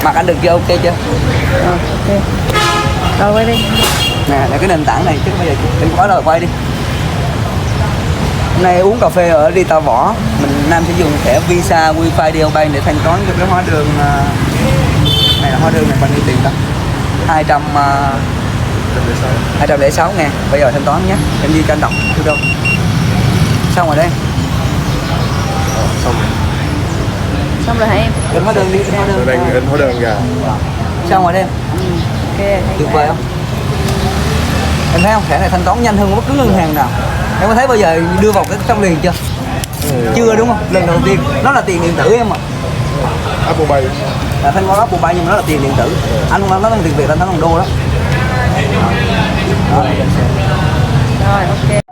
Mặt anh được chưa, ok chưa? Ok. Rồi quay đi. Nè, là cái nền tảng này chứ bây giờ đừng có rồi quay đi. Hôm nay uống cà phê ở đi Tàu Võ, Nam sẽ dùng thẻ Visa Wifi Deobank để thanh toán cho cái hóa đơn này, là hóa đơn này bao nhiêu tiền ta? 206 ngàn. Bây giờ thanh toán nhé. Em đi cho anh đọc thứ đâu. Xong rồi đây. Xong Xong rồi hả em? In hóa đơn đi, in hóa đơn. rồi đang in hóa đơn ra. Xong rồi đây. Ok. Tuyệt vời không? Em thấy không? Thẻ này thanh toán nhanh hơn bất cứ ngân hàng nào. Em có thấy bao giờ đưa vào cái trong liền chưa? Chưa đúng không? Lần đầu tiên. Nó là tiền điện tử em ạ. Apple Pay. Là thanh toán Apple Pay nhưng mà nó là tiền điện tử. Anh không nói bằng tiền Việt, anh nói bằng đô đó. Rồi ok.